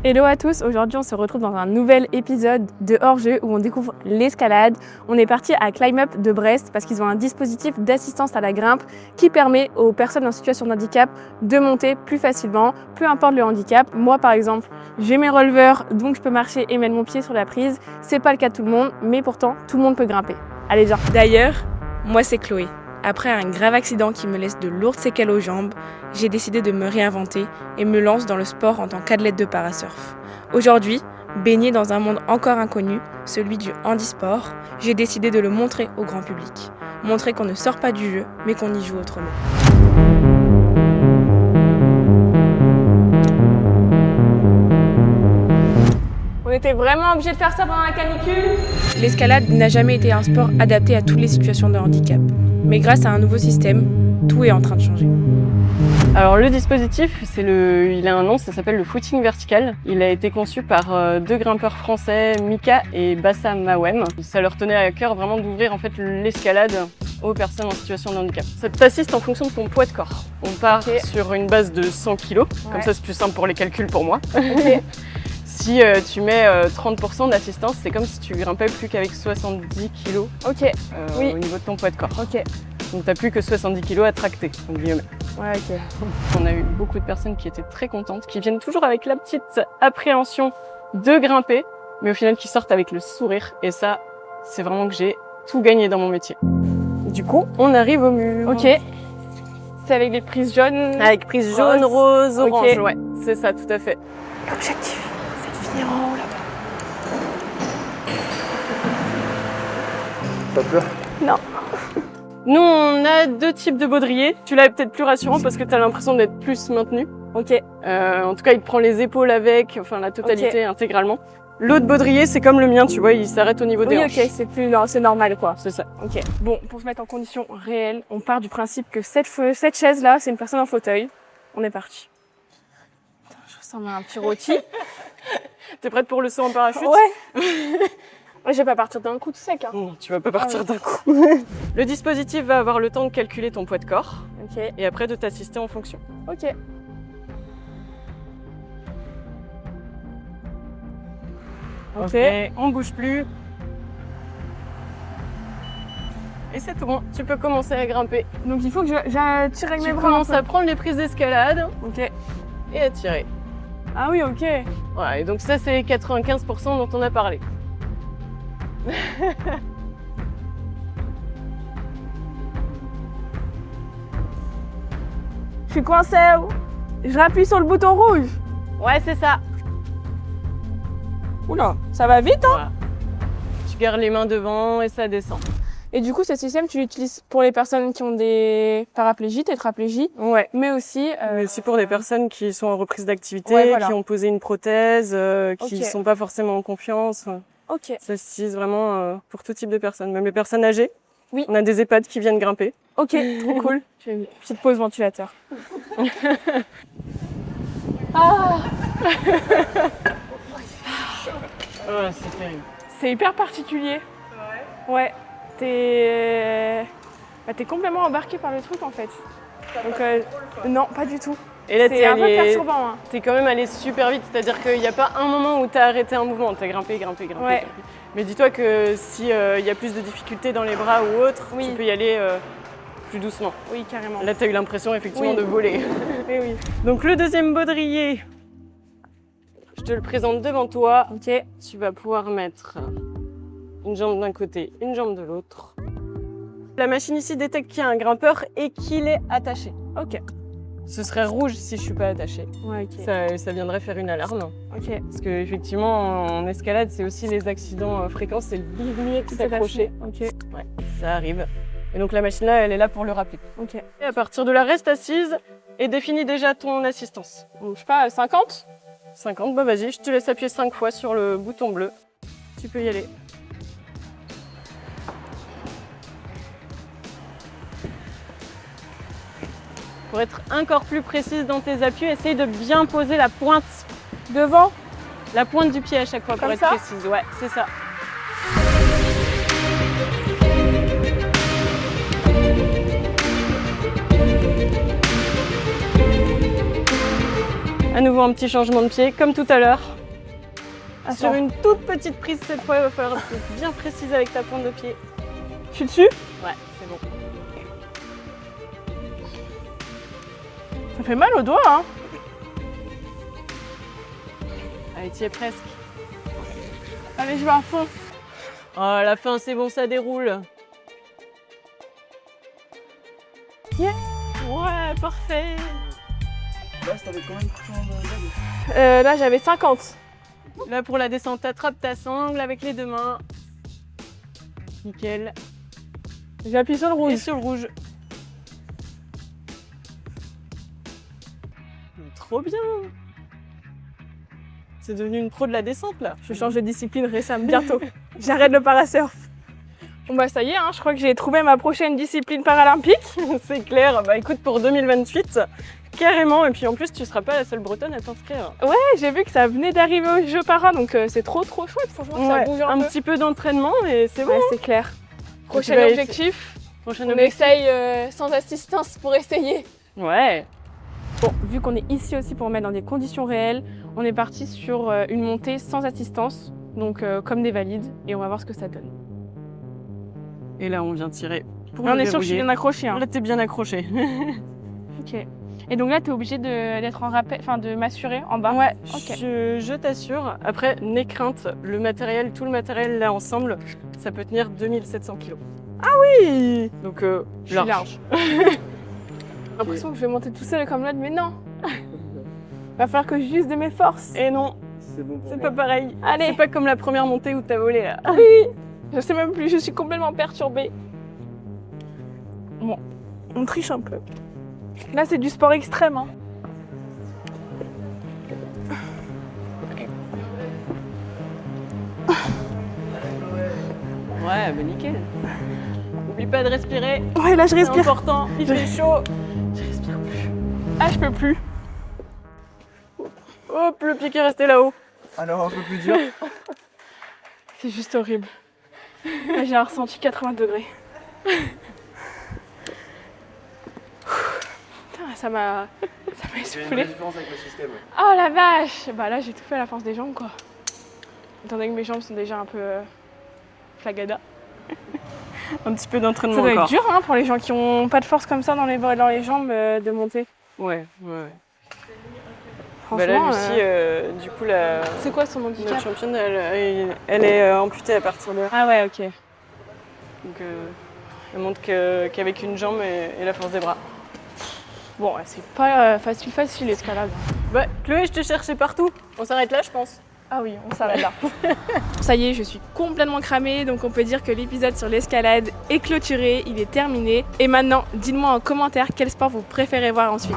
Hello à tous, aujourd'hui on se retrouve dans un nouvel épisode de hors-jeu où on découvre l'escalade. On est parti à Climb Up de Brest parce qu'ils ont un dispositif d'assistance à la grimpe qui permet aux personnes en situation de handicap de monter plus facilement, peu importe le handicap. Moi par exemple, j'ai mes releveurs donc je peux marcher et mettre mon pied sur la prise. C'est pas le cas de tout le monde, mais pourtant tout le monde peut grimper. Allez viens. D'ailleurs, moi c'est Chloé. Après un grave accident qui me laisse de lourdes séquelles aux jambes, j'ai décidé de me réinventer et me lance dans le sport en tant qu'athlète de parasurf. Aujourd'hui, baignée dans un monde encore inconnu, celui du handisport, j'ai décidé de le montrer au grand public. Montrer qu'on ne sort pas du jeu, mais qu'on y joue autrement. On était vraiment obligé de faire ça pendant la canicule. L'escalade n'a jamais été un sport adapté à toutes les situations de handicap. Mais grâce à un nouveau système, tout est en train de changer. Alors le dispositif, il a un nom, ça s'appelle le footing vertical. Il a été conçu par deux grimpeurs français, Mika et Bassam Mawem. Ça leur tenait à cœur vraiment d'ouvrir en fait l'escalade aux personnes en situation de handicap. Ça t'assiste en fonction de ton poids de corps. On part sur une base de 100 kg, comme ça c'est plus simple pour les calculs pour moi. Si tu mets 30% d'assistance, c'est comme si tu grimpais plus qu'avec 70 kg au niveau de ton poids de corps. Donc tu n'as plus que 70 kg à tracter, entre guillemets. On a eu beaucoup de personnes qui étaient très contentes, qui viennent toujours avec la petite appréhension de grimper, mais au final qui sortent avec le sourire. Et ça, c'est vraiment que j'ai tout gagné dans mon métier. Du coup, on arrive au mur. C'est avec les prises jaunes. Avec prise jaune, rose, orange. Ouais, c'est ça, tout à fait. L'objectif, c'est de finir en haut là-bas. Pas peur? Non. Nous, on a deux types de baudriers. Celui-là est peut-être plus rassurant parce que tu as l'impression d'être plus maintenu. En tout cas, il te prend les épaules avec, enfin la totalité intégralement. L'autre baudrier, c'est comme le mien, tu vois, il s'arrête au niveau des hanches. C'est normal quoi. C'est ça. Bon, pour se mettre en condition réelle, on part du principe que cette chaise-là, c'est une personne en fauteuil. On est parti. Putain, je ressemble à un petit rôti. T'es prête pour le saut en parachute? Ouais. Je vais pas partir d'un coup tout sec. Non, tu vas pas partir d'un coup. Le dispositif va avoir le temps de calculer ton poids de corps et après de t'assister en fonction. On bouge plus. Et c'est tout bon, tu peux commencer à grimper. Donc il faut que j'attire avec mes bras. Tu commences à prendre les prises d'escalade et à tirer. Ah oui, ok. Voilà, et donc ça c'est les 95% dont on a parlé. Je suis coincée. Je rappuie sur le bouton rouge. Ouais, c'est ça. Oula, ça va vite, hein? Voilà. Tu gardes les mains devant et ça descend. Et du coup, ce système, tu l'utilises pour les personnes qui ont des paraplégies, tétraplégies, mais aussi pour des personnes qui sont en reprise d'activité, qui ont posé une prothèse, qui sont pas forcément en confiance. Ça s'utilise vraiment pour tout type de personnes, même les personnes âgées. Oui. On a des EHPAD qui viennent grimper. Trop cool. Je fais une petite pause ventilateur. C'est terrible. C'est hyper particulier. Ouais. T'es complètement embarqué par le truc en fait. Non, pas du tout. Et là, c'est un peu perturbant. T'es quand même allé super vite, c'est-à-dire qu'il n'y a pas un moment où t'as arrêté un mouvement, t'as grimpé. Mais dis-toi que si y a plus de difficultés dans les bras ou autre, tu peux y aller plus doucement. Oui, carrément. Là, t'as eu l'impression effectivement de voler. Oui. Donc le deuxième baudrier, je te le présente devant toi. Tu vas pouvoir mettre une jambe d'un côté, une jambe de l'autre. La machine ici détecte qu'il y a un grimpeur et qu'il est attaché. Ce serait rouge si je suis pas attachée. Ça viendrait faire une alarme. Parce que effectivement, en escalade, c'est aussi les accidents fréquents, c'est le boulier qui s'accrocher. Ça arrive. Et donc la machine là, elle est là pour le rappeler. Et à partir de là, reste assise et définis déjà ton assistance. Donc, je sais pas, 50 50, bah vas-y, je te laisse appuyer 5 fois sur le bouton bleu. Tu peux y aller. Pour être encore plus précise dans tes appuis, essaye de bien poser la pointe devant, la pointe du pied à chaque fois pour être précise. Ouais, c'est ça. À nouveau un petit changement de pied, comme tout à l'heure. Sur une toute petite prise cette fois, il va falloir être bien précise avec ta pointe de pied. Je suis dessus? Ouais, c'est bon. Ça fait mal aux doigts, hein. Allez, tu y es presque. Allez, je vais à fond. Oh, à la fin, c'est bon, ça déroule. Yeah. Ouais, parfait. Là, t'avais combien de temps Là, j'avais 50. Là, pour la descente, t'attrapes ta sangle avec les 2 mains. Nickel. J'appuie sur le rouge. Et sur le rouge. Trop bien. C'est devenu une pro de la descente, là. Je change de discipline récemment, bientôt. J'arrête le parasurf. Bon bah ça y est, hein, je crois que j'ai trouvé ma prochaine discipline paralympique. C'est clair. Bah écoute, pour 2028, carrément. Et puis en plus, tu seras pas la seule bretonne à t'inscrire. Ouais, j'ai vu que ça venait d'arriver aux Jeux Para, donc c'est trop chouette, franchement, Ouais, ça bouge un peu. petit peu d'entraînement et c'est bon. Ouais, c'est clair. Prochain vas objectif, Prochain on objectif. essaye sans assistance pour essayer. Ouais. Bon, vu qu'on est ici aussi pour mettre dans des conditions réelles, on est parti sur une montée sans assistance, donc comme des valides, et on va voir ce que ça donne. Et là, on vient tirer. Pour Là, on le est sûr que je suis verrouiller. bien accrochée. Hein. Là, t'es bien accroché. Ok. Et donc là, tu es obligé d'être en rappel, enfin de m'assurer en bas. Ouais, Ok. je t'assure. Après, n'aie crainte, le matériel, tout le matériel là ensemble, ça peut tenir 2700 kg. Oui. Donc, Je suis large. J'ai l'impression que je vais monter tout seul comme l'autre, mais non. Va falloir que j'use de mes forces. Et non, C'est bon pour c'est moi. pas pareil. Allez. C'est pas comme la première montée où t'as volé là. Oui. Je sais même plus, je suis complètement perturbée. Bon, on triche un peu. Là, c'est du sport extrême. Hein. Ouais, bah nickel. Oublie pas de respirer. Ouais, là, je C'est respire. important. Il fait chaud. Ah, je peux plus. Hop, le pied qui est resté là-haut. Alors, un peu plus dur. C'est juste horrible. Là, j'ai un ressenti 80 degrés. Putain, ça m'a Il y a une vraie essoufflé. différence avec le système. Oh la vache! Bah là, j'ai tout fait à la force des jambes, quoi. Étant donné que mes jambes sont déjà un peu flagada. Un petit peu Ça d'entraînement doit être encore. dur hein, pour les gens qui ont pas de force comme ça dans les jambes de monter. Ouais. Franchement, Bah là, Lucie, du coup, c'est quoi son notre handicap? championne, elle est amputée à partir de là. Ah ouais, ok. Donc, elle montre qu'avec une jambe et la force des bras. Bon, c'est pas facile l'escalade. Bah, Chloé, je te cherchais partout. On s'arrête là, je pense. Ah oui, on s'arrête là. Ça y est, je suis complètement cramée, donc on peut dire que l'épisode sur l'escalade est clôturé, il est terminé. Et maintenant, dites-moi en commentaire quel sport vous préférez voir ensuite.